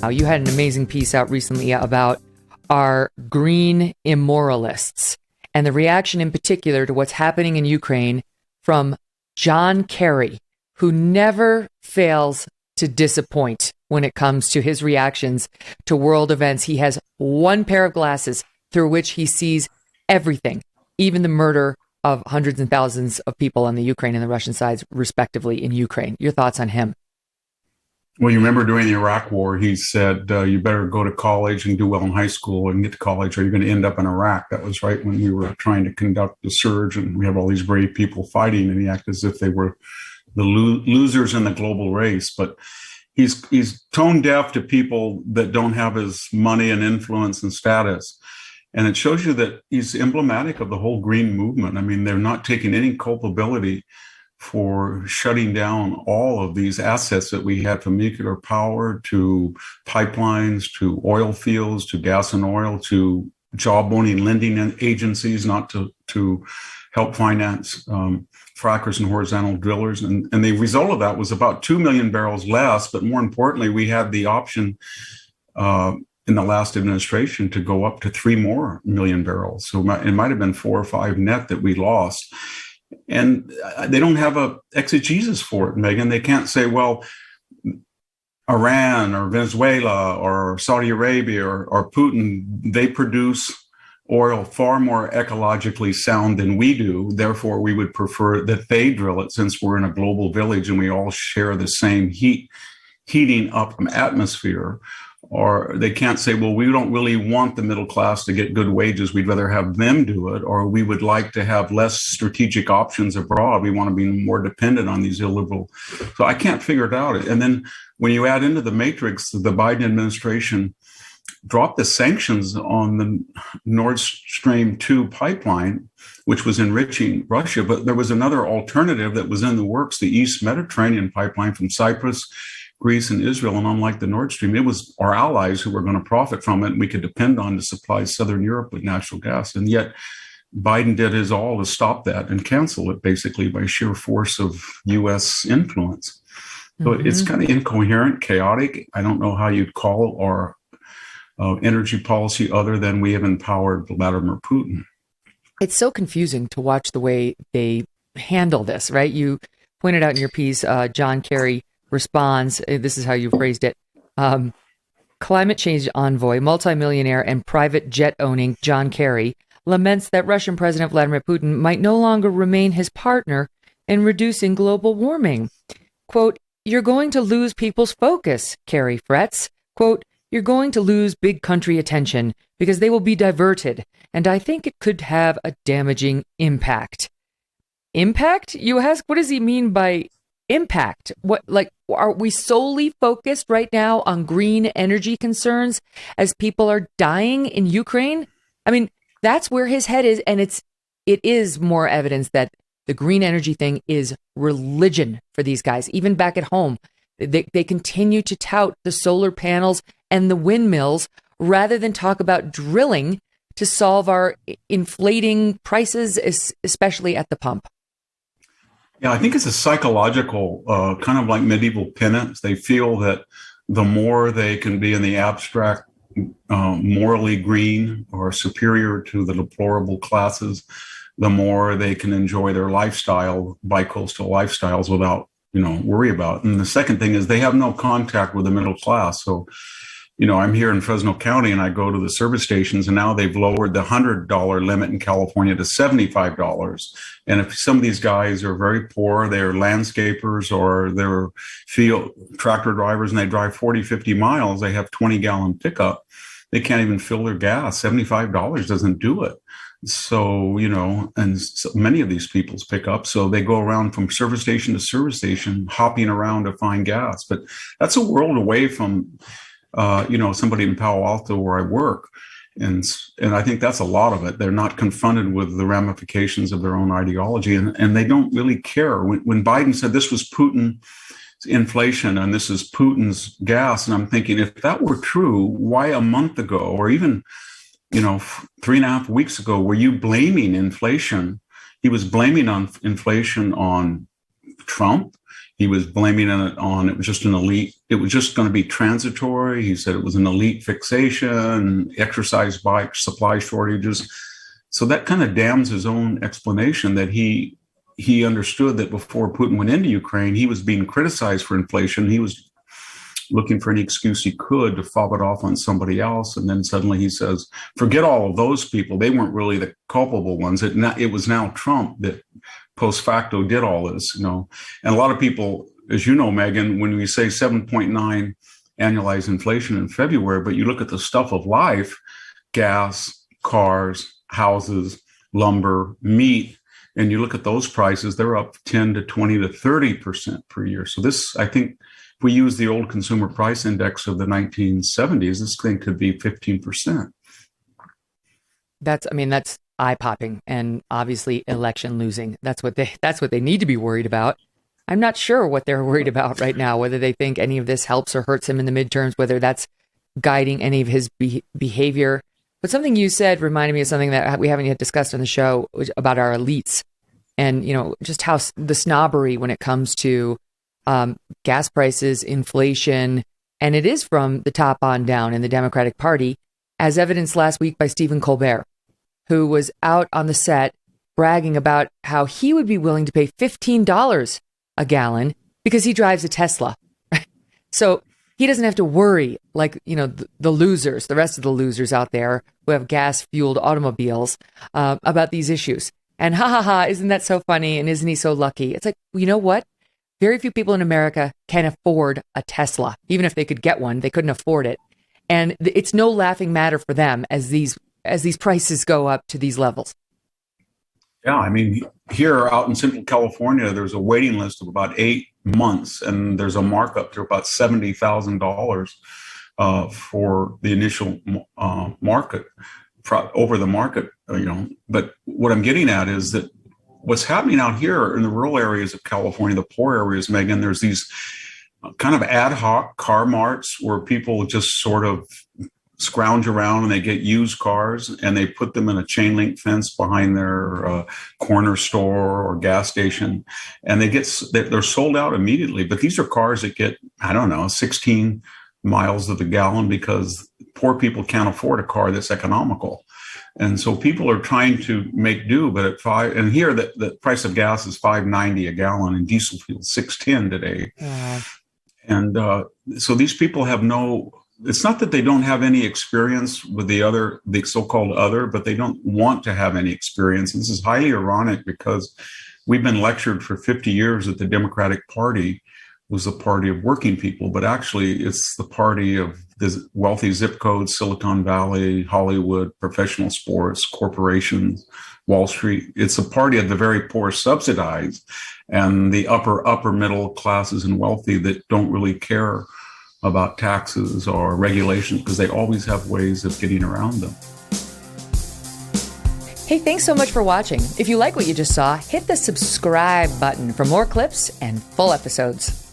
You had an amazing piece out recently about our green immoralists and the reaction in particular to what's happening in Ukraine from John Kerry, who never fails to disappoint when it comes to his reactions to world events. He has one pair of glasses through which he sees everything, even the murder of hundreds and thousands of people on the Ukraine and the Russian sides, respectively, in Ukraine. Your thoughts on him? Well, you remember during the Iraq War, he said, you better go to college and do well in high school and get to college or you're going to end up in Iraq. That was right when we were trying to conduct the surge and we have all these brave people fighting and he acted as if they were the losers in the global race. But he's tone deaf to people that don't have his money and influence and status. And it shows you that he's emblematic of the whole green movement. I mean, they're not taking any culpability for shutting down all of these assets that we had, from nuclear power to pipelines, to oil fields, to gas and oil, to job-owning lending agencies, not to help finance frackers and horizontal drillers. And the result of that was about 2 million barrels less. But more importantly, we had the option in the last administration to go up to 3 more million barrels. So it might have been 4 or 5 net that we lost. And they don't have a exegesis for it, Megyn. They can't say, well, Iran or Venezuela or Saudi Arabia or Putin, they produce oil far more ecologically sound than we do. Therefore, we would prefer that they drill it, since we're in a global village and we all share the same heating up atmosphere. Or they can't say, well, we don't really want the middle class to get good wages. We'd rather have them do it. Or we would like to have less strategic options abroad. We want to be more dependent on these illiberal. So I can't figure it out. And then when you add into the matrix, the Biden administration dropped the sanctions on the Nord Stream 2 pipeline, which was enriching Russia. But there was another alternative that was in the works, the East Mediterranean pipeline from Cyprus, Greece, and Israel. And unlike the Nord Stream, it was our allies who were going to profit from it and we could depend on to supply Southern Europe with natural gas. And yet Biden did his all to stop that and cancel it, basically by sheer force of U.S. influence. So It's kind of incoherent, chaotic. I don't know how you'd call our energy policy other than we have empowered Vladimir Putin. It's so confusing to watch the way they handle this, right? You pointed out in your piece, John Kerry responds, this is how you phrased it, climate change envoy, multimillionaire and private jet owning John Kerry laments that Russian President Vladimir Putin might no longer remain his partner in reducing global warming. Quote, "You're going to lose people's focus," Kerry frets. Quote, "You're going to lose big country attention because they will be diverted, and I think it could have a damaging impact." Impact, you ask? What does he mean by impact? What, like, are we solely focused right now on green energy concerns as people are dying in Ukraine? I mean, that's where his head is, and it is more evidence that the green energy thing is religion for these guys. Even back at home, they continue to tout the solar panels and the windmills rather than talk about drilling to solve our inflating prices, especially at the pump. Yeah, I think it's a psychological, kind of like medieval penance. They feel that the more they can be in the abstract, morally green or superior to the deplorable classes, the more they can enjoy their lifestyle, bi-coastal lifestyles, without, worry about it. And the second thing is they have no contact with the middle class. So, I'm here in Fresno County and I go to the service stations and now they've lowered the $100 limit in California to $75. And if some of these guys are very poor, they're landscapers or they're field tractor drivers and they drive 40, 50 miles, they have 20-gallon pickup. They can't even fill their gas. $75 doesn't do it. So, and so many of these people's pick up. So they go around from service station to service station, hopping around to find gas. But that's a world away from somebody in Palo Alto where I work. And I think that's a lot of it. They're not confronted with the ramifications of their own ideology, and they don't really care. When Biden said this was Putin's inflation and this is Putin's gas, and I'm thinking, if that were true, why a month ago or even 3.5 weeks ago were you blaming inflation? He was blaming on inflation on Trump. He was blaming it on, it was just an elite, it was just going to be transitory. He said it was an elite fixation, exercise bikes, supply shortages. So that kind of damns his own explanation that he understood that before Putin went into Ukraine, he was being criticized for inflation. He was looking for any excuse he could to fob it off on somebody else. And then suddenly he says, forget all of those people. They weren't really the culpable ones. It was now Trump that post facto did all this, you know. And a lot of people, as you know, Megyn, when we say 7.9 annualized inflation in February, but you look at the stuff of life, gas, cars, houses, lumber, meat, and you look at those prices, they're up 10 to 20 to 30% per year. So this, I think, if we use the old consumer price index of the 1970s, this thing could be 15%. That's eye-popping, and obviously election losing. That's what they need to be worried about. I'm not sure what they're worried about right now, whether they think any of this helps or hurts him in the midterms, whether that's guiding any of his behavior. But something you said reminded me of something that we haven't yet discussed on the show about our elites, and just how the snobbery when it comes to gas prices, inflation, and it is from the top on down in the Democratic Party, as evidenced last week by Stephen Colbert, who was out on the set bragging about how he would be willing to pay $15 a gallon because he drives a Tesla. So he doesn't have to worry like, the losers, the rest of the losers out there who have gas-fueled automobiles about these issues. And isn't that so funny? And isn't he so lucky? It's like, you know what? Very few people in America can afford a Tesla. Even if they could get one, they couldn't afford it. And it's no laughing matter for them as these prices go up to these levels. Yeah, I mean, here out in Central California, there's a waiting list of about 8 months, and there's a markup to about $70,000 for the initial market, over the market, But what I'm getting at is that what's happening out here in the rural areas of California, the poor areas, Megyn, there's these kind of ad hoc car marts where people just sort of scrounge around and they get used cars and they put them in a chain link fence behind their corner store or gas station, and they're sold out immediately. But these are cars that get, 16 miles of the gallon because poor people can't afford a car that's economical. And so people are trying to make do, but at and here the price of gas is $5.90 a gallon and diesel fuel $6.10 today. And so these people have it's not that they don't have any experience with the so-called other, but they don't want to have any experience. This is highly ironic because we've been lectured for 50 years that the Democratic Party was the party of working people, but actually it's the party of the wealthy zip codes, Silicon Valley, Hollywood, professional sports, corporations, Wall Street. It's a party of the very poor subsidized and the upper middle classes and wealthy that don't really care about taxes or regulations because they always have ways of getting around them. Hey, thanks so much for watching. If you like what you just saw, hit the subscribe button for more clips and full episodes.